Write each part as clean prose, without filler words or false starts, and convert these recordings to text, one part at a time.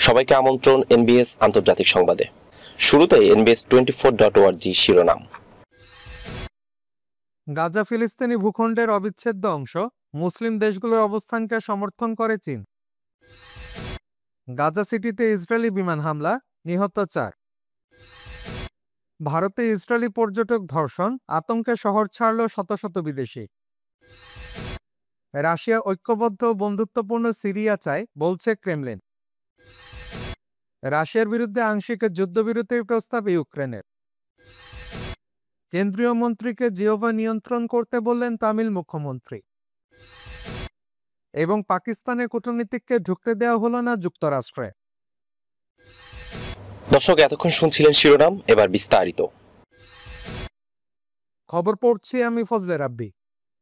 সবাইকে আমন্ত্রণ এনবিএস আন্তর্জাতিক সংবাদে। শুরুতেই NBS24.org শিরোনাম। গাজা ফিলিস্তিনি ভূখণ্ডের অবিচ্ছেদ্য অংশ, মুসলিম দেশগুলোর অবস্থানকে সমর্থন করে চীন। গাজা সিটিতে ইসরায়েলি বিমান হামলা, নিহত 4। ভারতে ইসরায়েলি পর্যটক ধর্ষণ, আতঙ্কে শহর ছাড়ল শত শত বিদেশি। রাশিয়া ঐক্যবদ্ধ ও বন্ধুত্বপূর্ণ সিরিয়া চায়, বলছে ক্রেমলিন। রাশিয়ার বিরুদ্ধে আংশিক যুদ্ধবিরতির প্রস্তাব ইউক্রেনের। কেন্দ্রীয় মন্ত্রীকে জিহ্বা নিয়ন্ত্রণ করতে বললেন তামিল মুখ্যমন্ত্রী। এবং পাকিস্তানের কূটনীতিককে ঢুকতে দেওয়া হলো না যুক্তরাষ্ট্রে। দর্শক, এতক্ষণ শুনছিলেন শিরোনাম, এবার বিস্তারিত খবর পড়ছি আমি ফজলে রাব্বি।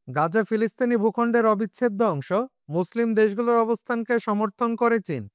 গাজা ফিলিস্তিনি ভূখণ্ডের অবিচ্ছেদ্য অংশ, মুসলিম দেশগুলোর অবস্থানকে সমর্থন করে চীন।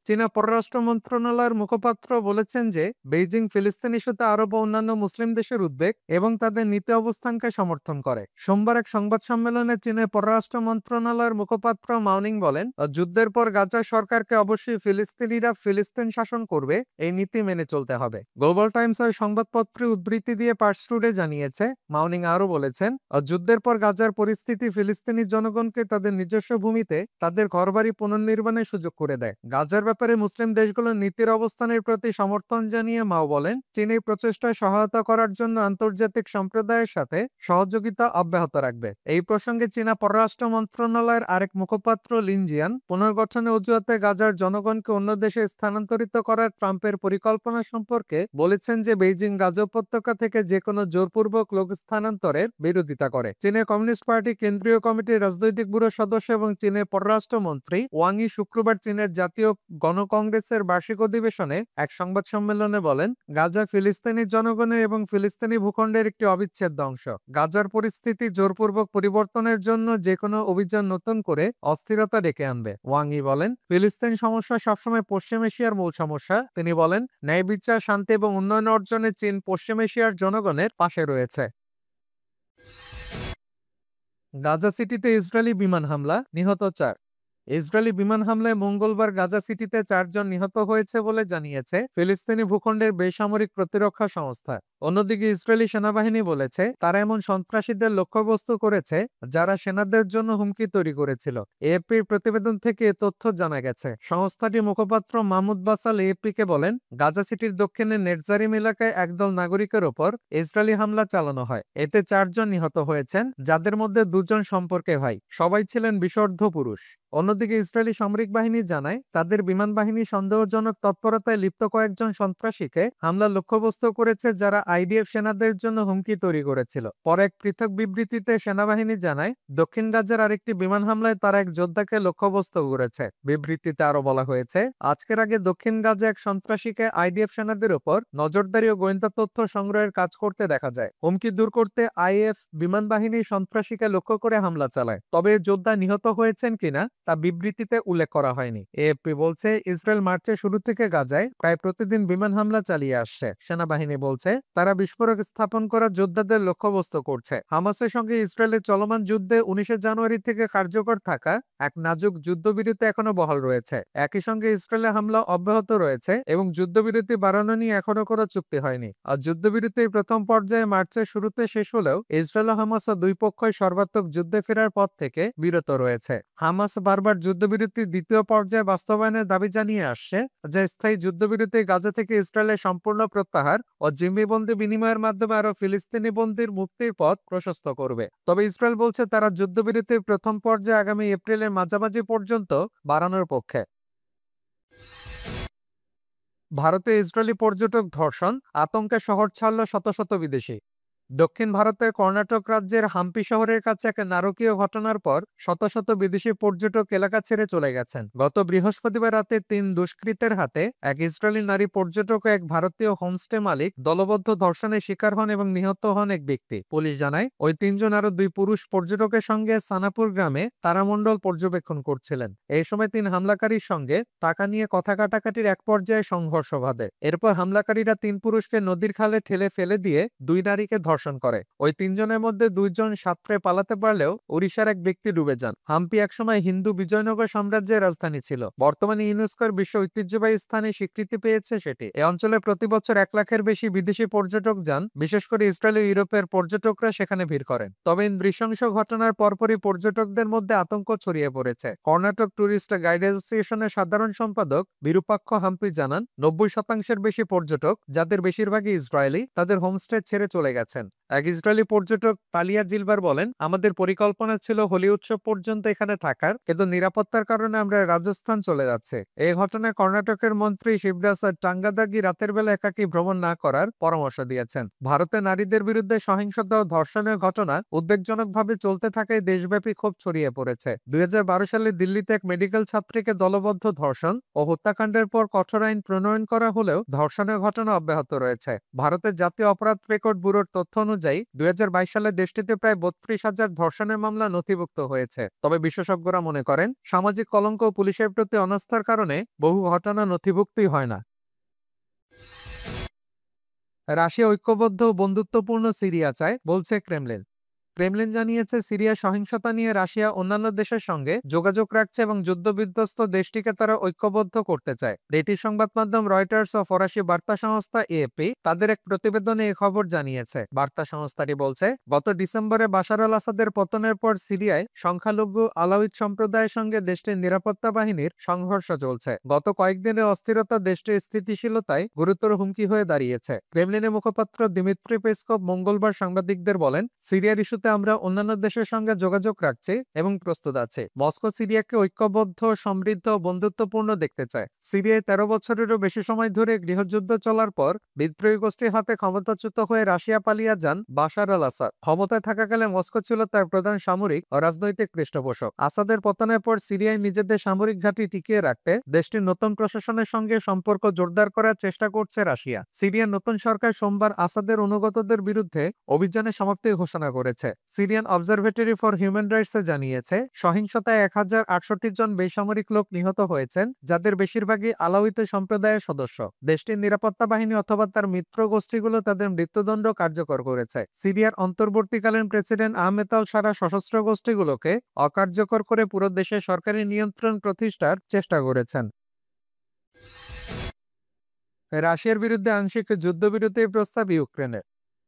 চীনা পররাষ্ট্র মন্ত্রণালয়ের মুখপাত্র বলেছেন যে বেইজিং ফিলিস্তিন ইস্যুতে আরব ও অন্যান্য মুসলিম দেশের উদ্বেগ এবং তাদের নীতি অবস্থানকে সমর্থন করে। সোমবার এক সংবাদ সম্মেলনে চীনের পররাষ্ট্র মন্ত্রণালয়ের মুখপাত্র মাওনিং বলেন, যুদ্ধের পর গাজা সরকারকে অবশ্যই ফিলিস্তিনিরা ফিলিস্তিন শাসন করবে এই নীতি মেনে চলতে হবে। গ্লোবাল টাইমসের সংবাদপত্রে উদ্ধৃতি দিয়ে পার্স টুডে জানিয়েছে, মাওনিং আরও বলেছেন, যুদ্ধের পর গাজার পরিস্থিতি ফিলিস্তিনি জনগণকে তাদের নিজস্ব ভূমিতে তাদের ঘরবাড়ি পুনর্নির্মাণের সুযোগ করে দেয়। গাজার ব্যাপারে মুসলিম দেশগুলোর নীতির অবস্থানের প্রতি সমর্থন জানিয়ে মাও বলেন, চীন এই প্রচেষ্টায় সহায়তা করার জন্য আন্তর্জাতিক সম্প্রদায়ের সাথে সহযোগিতা অব্যাহত রাখবে। এই প্রসঙ্গে চীনা পররাষ্ট্র মন্ত্রণালয়ের আরেক মুখপাত্র লিনজিয়ান পুনর্গঠনের অজুহাতে গাজার জনগণকে অন্য দেশে স্থানান্তরিত করার ট্রাম্পের পরিকল্পনা সম্পর্কে বলেছেন যে বেইজিং গাজা উপত্যকা থেকে যে কোনো জোরপূর্বক লোক স্থানান্তরের বিরোধিতা করে। চীনের কমিউনিস্ট পার্টি কেন্দ্রীয় কমিটির রাজনৈতিক ব্যুরো সদস্য এবং চীনের পররাষ্ট্রমন্ত্রী ওয়াং ই শুক্রবার চীনের জাতীয় গণকংগ্রেসের বার্ষিক অধিবেশনে এক সংবাদ সম্মেলনে বলেন, গাজা ফিলিস্তিনি জনগণের এবং ফিলিস্তিনি ভূখণ্ডের একটি অবিচ্ছেদ্য অংশ। গাজার পরিস্থিতি জোরপূর্বক পরিবর্তনের জন্য যে কোনো অভিযান নতুন করে অস্থিরতা ডেকে আনবে। ওয়াং ই বলেন, ফিলিস্তিন সমস্যা সবসময় পশ্চিম এশিয়ার মূল সমস্যা। তিনি বলেন, ন্যায় বিচার, শান্তি এবং উন্নয়ন অর্জনে চীন পশ্চিম এশিয়ার জনগণের পাশে রয়েছে। গাজা সিটিতে ইসরায়েলি বিমান হামলা, নিহত 4। ইসরায়েলি বিমান হামলায় মঙ্গলবার গাজা সিটিতে 4 জন নিহত হয়েছে বলে জানিয়েছে ফিলিস্তিনি ভূখণ্ডের বেসামরিক প্রতিরক্ষা সংস্থা। অন্যদিকে ইসরায়েলি সেনাবাহিনী বলেছে, তারা এমন সন্ত্রাসীদের লক্ষ্যবস্তু করেছে যারা সেনাদের জন্য হুমকি তৈরি করেছিল। এএফপির প্রতিবেদন থেকে এ তথ্য জানা গেছে। সংস্থাটির মুখপাত্র মাহমুদ বাসাল এএফপিকে বলেন, গাজা সিটির দক্ষিণে নেটজারিম এলাকায় একদল নাগরিকের ওপর ইসরায়েলি হামলা চালানো হয়। এতে 4 জন নিহত হয়েছেন, যাদের মধ্যে 2 জন সম্পর্কে ভাই। সবাই ছিলেন বিশর্ধ পুরুষ। অন্যদিকে ইসরায়েলি সামরিক বাহিনী জানায়, তাদের বিমান বাহিনী সন্দেহজনক তৎপরতায় লিপ্ত কয়েকজন সন্ত্রাসীকে হামলার লক্ষ্যবস্তু করেছে যারা আইডিএফ সেনাদের জন্য হুমকি তৈরি করেছিল। পরে এক পৃথক বিবৃতিতে সেনাবাহিনী জানায়, দক্ষিণ গাজার আরেকটি বিমান হামলায় তারা এক যোদ্ধাকে লক্ষ্যবস্তু করেছে। বিবৃতিতে আরো বলা হয়েছে, আজকের আগে দক্ষিণ গাজা এক সন্ত্রাসীকে আইডিএফ সেনাদের উপর নজরদারি ও গোয়েন্দা তথ্য সংগ্রহের কাজ করতে দেখা যায়। হুমকি দূর করতে আইএফ বিমান বাহিনী সন্ত্রাসীকে লক্ষ্য করে হামলা চালায়। তবে যোদ্ধা নিহত হয়েছেন কিনা তা বিবৃতিতে উল্লেখ করা হয়নি। এএফপি বলছে, ইসরায়েল মার্চের শুরু থেকে গাজায় প্রায় প্রতিদিন বিমান হামলা চালিয়ে আসছে। সেনাবাহিনী বলছে, তারা বিস্ফোরক স্থাপন করা যোদ্ধাদের লক্ষ্যবস্তু করছে। হামাসের সঙ্গে ইসরায়েলের চলমান যুদ্ধে 19 জানুয়ারি থেকে কার্যকর থাকা এক নাজুক যুদ্ধবিরতি এখনো বহাল রয়েছে। একই সঙ্গে ইসরায়েলের হামলা অব্যাহত রয়েছে এবং যুদ্ধবিরতি বাড়ানো নিয়ে এখনো কোনো চুক্তি হয়নি। আর যুদ্ধবিরতির প্রথম পর্যায়ে মার্চের শুরুতে শেষ হলেও ইসরায়েল ও হামাস দুই পক্ষই সর্বাত্মক যুদ্ধে ফেরার পথ থেকে বিরত রয়েছে। হামাস বারবার যুদ্ধবিরতির দ্বিতীয় পর্যায়ে বাস্তবায়নের দাবি জানিয়ে আসছে, যা স্থায়ী যুদ্ধবিরতি, গাজা থেকে ইসরায়েলের সম্পূর্ণ প্রত্যাহার ও জিম্মি বিনিময়ের মাধ্যমে আরো ফিলিস্তিনি বন্দীর মুক্তির পথ প্রশস্ত করবে। তবে ইসরায়েল বলছে, তারা যুদ্ধবিরতির প্রথম পর্যায়ে আগামী এপ্রিলের মাঝামাঝি পর্যন্ত বাড়ানোর পক্ষে। ভারতে ইসরায়েলি পর্যটক ধর্ষণ, আতঙ্কে শহর ছাড়ল শত শত বিদেশি। দক্ষিণ ভারতের কর্ণাটক রাজ্যের হাম্পি শহরের কাছে এক নারকীয় ঘটনার পর শত শত বিদেশি পর্যটক এলাকা ছেড়ে চলে গেছেন। গত বৃহস্পতিবার রাতে 3 দুষ্কৃতের হাতে এক ইসরায়েলি নারী পর্যটক ও এক ভারতীয় হোমস্টে মালিক দলবদ্ধ ধর্ষণের শিকার হন এবং নিহত হন এক ব্যক্তি। পুলিশ জানায়, ওই 3 জন আরো 2 পুরুষ পর্যটকের সঙ্গে সানাপুর গ্রামে তারামণ্ডল পর্যবেক্ষণ করছিলেন। এই সময় 3 হামলাকারীর সঙ্গে টাকা নিয়ে কথা কাটাকাটির এক পর্যায়ে সংঘর্ষ বাধে। এরপর হামলাকারীরা 3 পুরুষকে নদীর খালে ঠেলে ফেলে দিয়ে 2 নারীকে ধর্ষণ ধর্ষণ করে। ওই 3 জনের মধ্যে 2 জন সাঁতরে পালাতে পারলেও ওড়িশার এক ব্যক্তি ডুবে যান। হাম্পি একসময় হিন্দু বিজয়নগর সাম্রাজ্যের রাজধানী ছিল। বর্তমানে ইউনেস্কোর বিশ্ব ঐতিহ্যবাহী স্থানে স্বীকৃতি পেয়েছে সেটি। এই অঞ্চলে প্রতি বছর 1 লাখের বেশি বিদেশি পর্যটক যান। বিশেষ করে ইসরায়েল ও ইউরোপের পর্যটকরা সেখানে ভিড় করেন। তবে নৃশংস ঘটনার পরপরই পর্যটকদের মধ্যে আতঙ্ক ছড়িয়ে পড়েছে। কর্ণাটক ট্যুরিস্ট গাইড অ্যাসোসিয়েশনের সাধারণ সম্পাদক বিরূপাক্ষ হাম্পি জানান, 90% বেশি পর্যটক, যাদের বেশিরভাগই ইসরায়েলি, তাদের হোমস্টে ছেড়ে চলে গেছেন। এক ইসরায়েলি পর্যটক তালিয়া জিলবার বলেন, আমাদের পরিকল্পনা ছিল হোলি উৎসব পর্যন্ত এখানে থাকার, কিন্তু নিরাপত্তার কারণে আমরা রাজস্থান চলে যাচ্ছে। এই ঘটনায় কর্ণাটকের মন্ত্রী শিবরাজ টাঙ্গাদাগি রাতের বেলা একাকী ভ্রমণ না করার পরামর্শ দিয়েছেন। ভারতে নারীদের বিরুদ্ধে সহিংসতা ও ধর্ষণের ঘটনা উদ্বেগজনকভাবে চলতে থাকায় দেশব্যাপী ক্ষোভ ছড়িয়ে পড়েছে। 2012 সালে দিল্লিতে এক মেডিকেল ছাত্রীকে দলবদ্ধ ধর্ষণ ও হত্যাকাণ্ডের পর কঠোর আইন প্রণয়ন করা হলেও ধর্ষণের ঘটনা অব্যাহত রয়েছে। ভারতের জাতীয় অপরাধ রেকর্ড ব্যুরোর তথ্য অনুযায়ী 2022 সালে দেশটিতে প্রায় 32,000 ধর্ষণের মামলা নথিভুক্ত হয়েছে। তবে বিশেষজ্ঞরা মনে করেন, সামাজিক কলঙ্ক ও পুলিশের প্রতি অনাস্থার কারণে বহু ঘটনা নথিভুক্তই হয় না। রাশিয়া ঐক্যবদ্ধ ও বন্ধুত্বপূর্ণ সিরিয়া চায়, বলছে ক্রেমলিন। ক্রেমলিন জানিয়েছে, সিরিয়া সহিংসতা নিয়ে রাশিয়া অন্যান্য দেশের সঙ্গে যোগাযোগ রাখছে এবং যুদ্ধবিধ্বস্ত দেশটিকে তারা ঐক্যবদ্ধ করতে চায়। ব্রিটিশ সংবাদ মাধ্যম রয়টার্স ও ফরাসি বার্তা সংস্থা এএফপি তাদের এক প্রতিবেদনে এই খবর জানিয়েছে। বার্তা সংস্থাটি বলছে, গত ডিসেম্বরে বাশার আল আসাদের পতনের পর সিরিয়ায় সংখ্যালঘু আলাউইদ সম্প্রদায়ের সঙ্গে দেশটির নিরাপত্তা বাহিনীর সংঘর্ষ চলছে। গত কয়েকদিনের অস্থিরতা দেশটির স্থিতিশীলতায় গুরুতর হুমকি হয়ে দাঁড়িয়েছে। ক্রেমলিনের মুখপাত্র দিমিত্রি পেসকভ মঙ্গলবার সাংবাদিকদের বলেন, সিরিয়ার ইস্যুতে আমরা অন্যান্য দেশের সঙ্গে যোগাযোগ রাখছি এবং প্রস্তুত আছে। মস্কো সিরিয়াকে ঐক্যবদ্ধ, সমৃদ্ধ ও বন্ধুত্বপূর্ণ দেখতে চায়। সিরিয়ায় 13 বছরেরও বেশি সময় ধরে গৃহযুদ্ধ চলার পর বিদ্রোহী গোষ্ঠীর হাতে ক্ষমতাচ্যুত হয়ে রাশিয়া পালিয়ে যান বাশার আল আসাদ। ক্ষমতায় থাকাকালে মস্কো ছিল তার প্রধান সামরিক ও রাজনৈতিক পৃষ্ঠপোষক। আসাদের পতনের পর সিরিয়ায় নিজেদের সামরিক ঘাঁটি টিকিয়ে রাখতে দেশটির নতুন প্রশাসনের সঙ্গে সম্পর্ক জোরদার করার চেষ্টা করছে রাশিয়া। সিরিয়ার নতুন সরকার সোমবার আসাদের অনুগতদের বিরুদ্ধে অভিযানের সমাপ্তি ঘোষণা করেছে। Syrian observatory for human rights জানিয়েছে, সহিংসতায় 1068 জন বেসামরিক লোক নিহত হয়েছেন, যাদের বেশিরভাগই আলাউইত সম্প্রদায়ের সদস্য। দেশটির নিরাপত্তা বাহিনী অথবা তার মিত্র গোষ্ঠীগুলো তাদের মৃত্যুদণ্ড কার্যকর করেছে। সিরিয়ার অন্তর্বর্তীকালীন প্রেসিডেন্ট আহমেদ আল সারা সশস্ত্র গোষ্ঠীগুলোকে অকার্যকর করে পুরো দেশে সরকারি নিয়ন্ত্রণ প্রতিষ্ঠার চেষ্টা করেছেন। রাশিয়ার বিরুদ্ধে আংশিক যুদ্ধবিরতির প্রস্তাব ইউক্রেনের।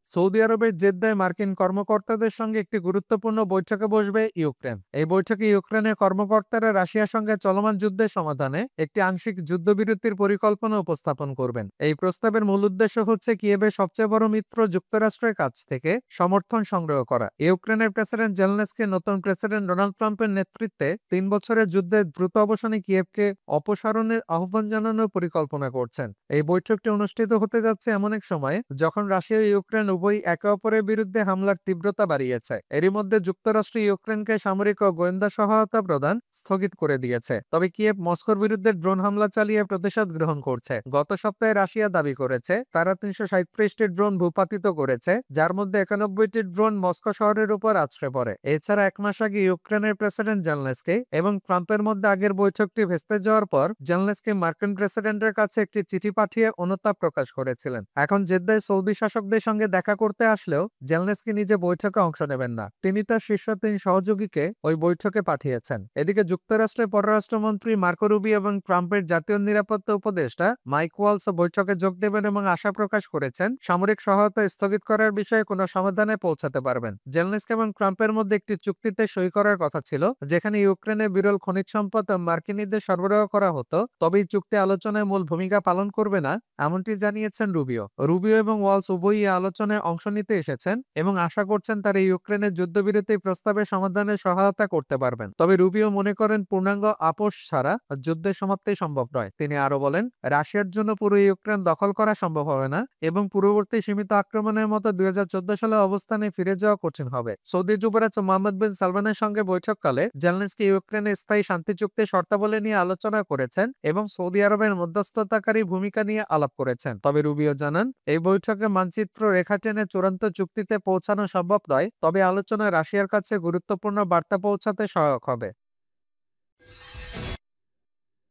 সৌদি আরবের জেদ্দায় মার্কিন কর্মকর্তাদের সঙ্গে একটি গুরুত্বপূর্ণ বৈঠকে বসবে ইউক্রেন। এই বৈঠকে ইউক্রেনের কর্মকর্তারা রাশিয়ার সঙ্গে চলমান যুদ্ধের সমাধানে একটি আংশিক যুদ্ধবিরতির পরিকল্পনা উপস্থাপন করবেন। এই প্রস্তাবের মূল উদ্দেশ্য হচ্ছে কিয়েভের সবচেয়ে বড় মিত্র যুক্তরাষ্ট্রের কাছ থেকে সমর্থন সংগ্রহ করা। ইউক্রেনের প্রেসিডেন্ট জেলেনস্কি নতুন প্রেসিডেন্ট ডোনাল্ড ট্রাম্পের নেতৃত্বে 3 বছরের যুদ্ধের দ্রুত অবসানে কিয়েভকে অপসারণের আহ্বান জানানোর পরিকল্পনা করছেন। এই বৈঠকটি অনুষ্ঠিত হতে যাচ্ছে এমন এক সময়ে যখন রাশিয়া ও ইউক্রেন উভয় একে অপরের বিরুদ্ধে হামলার তীব্রতা বাড়িয়েছে। এরই মধ্যে যুক্তরাষ্ট্র ইউক্রেনকে সামরিক ও গোয়েন্দা সহায়তা প্রদান স্থগিত করে দিয়েছে। তবে কিয়েভ মস্কোর বিরুদ্ধে ড্রোন হামলা চালিয়ে প্রতিশোধ গ্রহণ করছে। গত সপ্তাহে রাশিয়া দাবি করেছে তারা 337টি ড্রোন ভূপাতিত করেছে, যার মধ্যে 91টি ড্রোন মস্কো শহরের উপর আছড়ে পড়ে। এছাড়া 1 মাস আগে ইউক্রেনের প্রেসিডেন্ট জেলেনস্কি এবং ট্রাম্পের মধ্যে আগের বৈঠকটি ভেস্তে যাওয়ার পর জেলেনস্কি মার্কিন প্রেসিডেন্টের কাছে একটি চিঠি পাঠিয়ে অনুতাপ প্রকাশ করেছিলেন। এখন জেদ্দায় সৌদি শাসকদের সঙ্গে দেখা করতে আসলেও জেলেনস্কি নিজে বৈঠকে অংশ নেবেন না। তিনি তার শীর্ষ 3 সহযোগীকে ওই বৈঠকে পাঠিয়েছেন। এদিকে যুক্তরাষ্ট্রের পররাষ্ট্রমন্ত্রী মার্কো রুবিও এবং ট্রাম্পের জাতীয় নিরাপত্তা উপদেষ্টা মাইক ওয়ালস বৈঠকে যোগ দেবেন এবং আশা প্রকাশ করেছেন সামরিক সহায়তা স্থগিত করার বিষয়ে কোনো সমাধানে পৌঁছাতে পারবেন। জেলেনস্কি এবং ট্রাম্পের মধ্যে একটি চুক্তিতে সই করার কথা ছিল, যেখানে ইউক্রেনের বিরল খনিজ সম্পদ মার্কিনীদের সরবরাহ করা হতো। তবে এই চুক্তি আলোচনায় মূল ভূমিকা পালন করবে না, এমনটি জানিয়েছেন রুবিও। রুবিও এবং ওয়ালস উভয়ই আলোচনায় অংশ নিতে এসেছেন এবং আশা করছেন তারা ইউক্রেনের যুদ্ধবিরতি প্রস্তাবের সমাধানে সহায়তা করতে পারবেন। তবে রুবিও মনে করেন পূর্ণাঙ্গ আপোষ ছাড়া যুদ্ধের সমাপ্তি সম্ভব নয়। তিনি আরো বলেন, রাশিয়ার জন্য পুরো ইউক্রেন দখল করা সম্ভব হবে না এবং পূর্ববর্তী সীমিত আক্রমণের মতো 2014 সালের অবস্থানে ফিরে যাওয়া কঠিন হবে। সৌদি যুবরাজ মোহাম্মদ বিন সালমানের সঙ্গে বৈঠককালে জেলেনস্কি ইউক্রেনের স্থায়ী শান্তি চুক্তির শর্তাবলী নিয়ে আলোচনা করেছেন এবং সৌদি আরবের মধ্যস্থতাকারী ভূমিকা নিয়ে আলাপ করেছেন। তবে রুবিও জানান, এই বৈঠকে মানচিত্র রেখা টেনে চূড়ান্ত চুক্তিতে পৌঁছানো সম্ভব নয়, তবে আলোচনা রাশিয়ার কাছে গুরুত্বপূর্ণ বার্তা পৌঁছাতে সহায়ক হবে।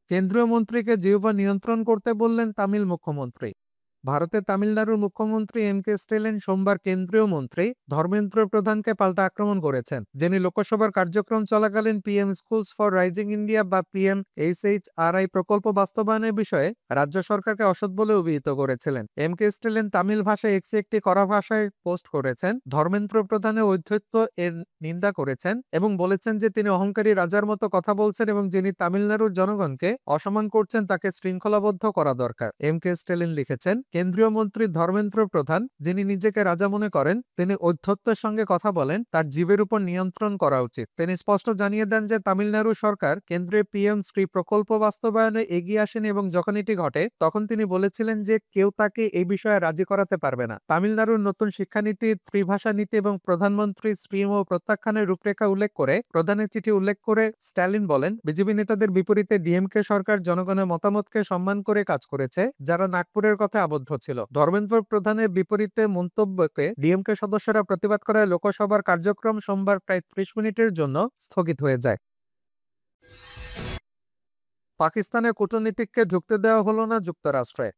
কেন্দ্রীয় মন্ত্রীকে জিহ্বা নিয়ন্ত্রণ করতে বললেন তামিল মুখ্যমন্ত্রী। ভারতে তামিলনাড়ুর মুখ্যমন্ত্রী এম.কে. স্ট্যালিন সোমবার কেন্দ্রীয় মন্ত্রী ধর্মেন্দ্র প্রধানকে পাল্টা আক্রমণ করেছেন, যিনি লোকসভার কার্যক্রম চলাকালীন PM schools for rising India বা PMHRI প্রকল্প বাস্তবায়নের বিষয়ে রাজ্য সরকারকে অসৎ বলে অভিহিত করেছিলেন। এম.কে. স্ট্যালিন তামিল ভাষায় এক্সে একটি কড়া ভাষায় পোস্ট করেছেন, ধর্মেন্দ্র প্রধানের ঔদ্ধত্য এর নিন্দা করেছেন এবং বলেছেন যে তিনি অহংকারী রাজার মতো কথা বলছেন এবং যিনি তামিলনাড়ুর জনগণকে অসম্মান করছেন তাকে শৃঙ্খলাবদ্ধ করা দরকার। এম.কে. স্ট্যালিন লিখেছেন, কেন্দ্রীয় মন্ত্রী ধর্মেন্দ্র প্রধান, যিনি নিজেকে রাজা মনে করেন, তিনি ঔদ্ধত্যের সঙ্গে কথা বলেন, তার জীবের উপর নিয়ন্ত্রণ করা উচিত। তিনি স্পষ্ট জানিয়ে দেন যে তামিলনাড়ু সরকার কেন্দ্রের পিএম শ্রী প্রকল্প বাস্তবায়নে এগিয়ে আসেন এবং যখন এটি ঘটে তখন তিনি বলেছিলেন যে কেউ তাকে এই বিষয়ে রাজি করাতে পারবে না। তামিলনাড়ুর নতুন শিক্ষানীতি, ত্রিভাষা নীতি এবং প্রধানমন্ত্রী স্ট্রিম ও প্রত্যাখ্যানের রূপরেখা উল্লেখ করে প্রধানের চিঠি উল্লেখ করে স্ট্যালিন বলেন, বিজেপি নেতাদের বিপরীতে ডিএমকে সরকার জনগণের মতামতকে সম্মান করে কাজ করেছে, যারা নাগপুরের কথা আবদ্ধ ছিল। ধর্মেন্দ্র প্রধানের বিপরীতে মন্তব্যকে ডিএমকে সদস্যরা প্রতিবাদ করায় লোকসভার কার্যক্রম সোমবার প্রায় 30 মিনিটের জন্য স্থগিত হয়ে যায়। পাকিস্তানের কূটনীতিককে ঢুকতে দেওয়া হলো না যুক্তরাষ্ট্রে।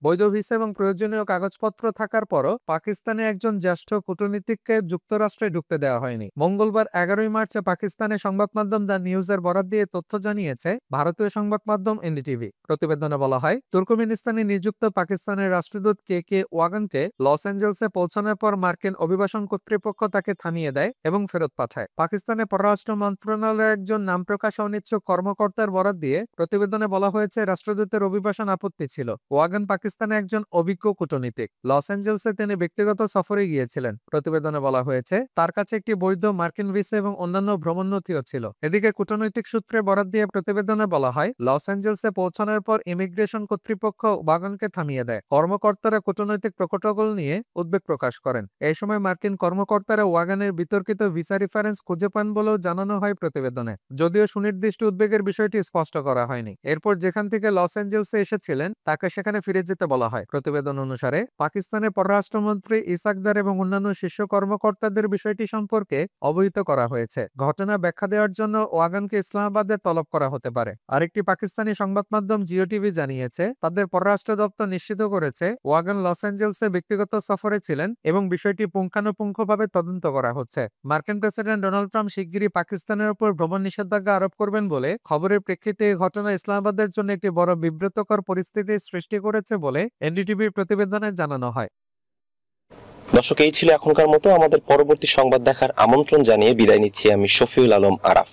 বৈধ ভিসা এবং প্রয়োজনীয় কাগজপত্র থাকার পরও পাকিস্তানের একজন জ্যেষ্ঠ কূটনীতিককে যুক্তরাষ্ট্রে ঢুকতে দেওয়া হয়নি। মঙ্গলবার 11 মার্চে পাকিস্তানের সংবাদ মাধ্যম দ্য নিউজের বরাত দিয়ে তথ্য জানিয়েছে ভারতীয় সংবাদ মাধ্যম এনডিটিভি। প্রতিবেদনে বলা হয়, তুর্কমেনিস্তানে নিযুক্ত পাকিস্তানের রাষ্ট্রদূত কে ওয়াগনকে লস অ্যাঞ্জেলসে পৌঁছানোর পর মার্কিন অভিবাসন কর্তৃপক্ষ তাকে থামিয়ে দেয় এবং ফেরত পাঠায়। পাকিস্তানের পররাষ্ট্র মন্ত্রণালয়ের একজন নাম প্রকাশে অনিচ্ছুক কর্মকর্তার বরাত দিয়ে প্রতিবেদনে বলা হয়েছে, রাষ্ট্রদূতের অভিবাসন আপত্তি ছিল। ওয়াগন পাকিস্তানে একজন অভিজ্ঞ কূটনীতিক। লস অ্যাঞ্জেলসে তিনি ব্যক্তিগত সফরে গিয়েছিলেন। প্রতিবেদনে বলা হয়েছে, তার কাছে একটি বৈধ মার্কিন ভিসা এবং অন্যান্য ভ্রমণ নথিও ছিল। এদিকে কূটনৈতিক সূত্রে বরাত দিয়ে প্রতিবেদনে বলা হয়, লস অ্যাঞ্জেলসে পৌঁছানোর পর ইমিগ্রেশন কর্তৃপক্ষ ওয়াগনকে থামিয়ে দেয়। কর্মকর্তারা কূটনৈতিক প্রোটোকল নিয়ে উদ্বেগ প্রকাশ করেন। এই সময় মার্কিন কর্মকর্তারা ওয়াগনের বিতর্কিত ভিসা রেফারেন্স খুঁজে পান বলেও জানানো হয় প্রতিবেদনে, যদিও সুনির্দিষ্ট উদ্বেগের বিষয়টি স্পষ্ট করা হয়নি। এরপর যেখান থেকে লস অ্যাঞ্জেলসে এসেছিলেন তাকে সেখানে ফিরে যেতে বলা হয়। প্রতিবেদন অনুসারে পাকিস্তানের পররাষ্ট্রমন্ত্রী ইসাকদার এবং অন্যান্য শীর্ষ কর্মকর্তাদের বিষয়টি সম্পর্কে অবহিত করা হয়েছে। ঘটনা ব্যাখ্যা দেওয়ার জন্য ওয়াগনকে ইসলামাবাদে তলব করা হতে পারে। আরেকটি পাকিস্তানি সংবাদ মাধ্যম জিও টিভি জানিয়েছে, তাদের পররাষ্ট্র দপ্তর নিশ্চিত করেছে ওয়াগন লস অ্যাঞ্জেলসে ব্যক্তিগত সফরে ছিলেন এবং বিষয়টি পুঙ্খানুপুঙ্খভাবে তদন্ত করা হচ্ছে। মার্কিন প্রেসিডেন্ট ডোনাল্ড ট্রাম্প শিগগিরই পাকিস্তানের উপর ভ্রমণ নিষেধাজ্ঞা আরোপ করবেন বলে খবরের প্রেক্ষিতে এই ঘটনা ইসলামাবাদের জন্য একটি বড় বিব্রতকর পরিস্থিতি সৃষ্টি করেছে বলে এনডিটিভির প্রতিবেদনে জানানো হয়। দর্শক, এই ছিল এখনকার মতো। আমাদের পরবর্তী সংবাদ দেখার আমন্ত্রণ জানিয়ে বিদায় নিচ্ছি আমি শফিউল আলম আরাফ।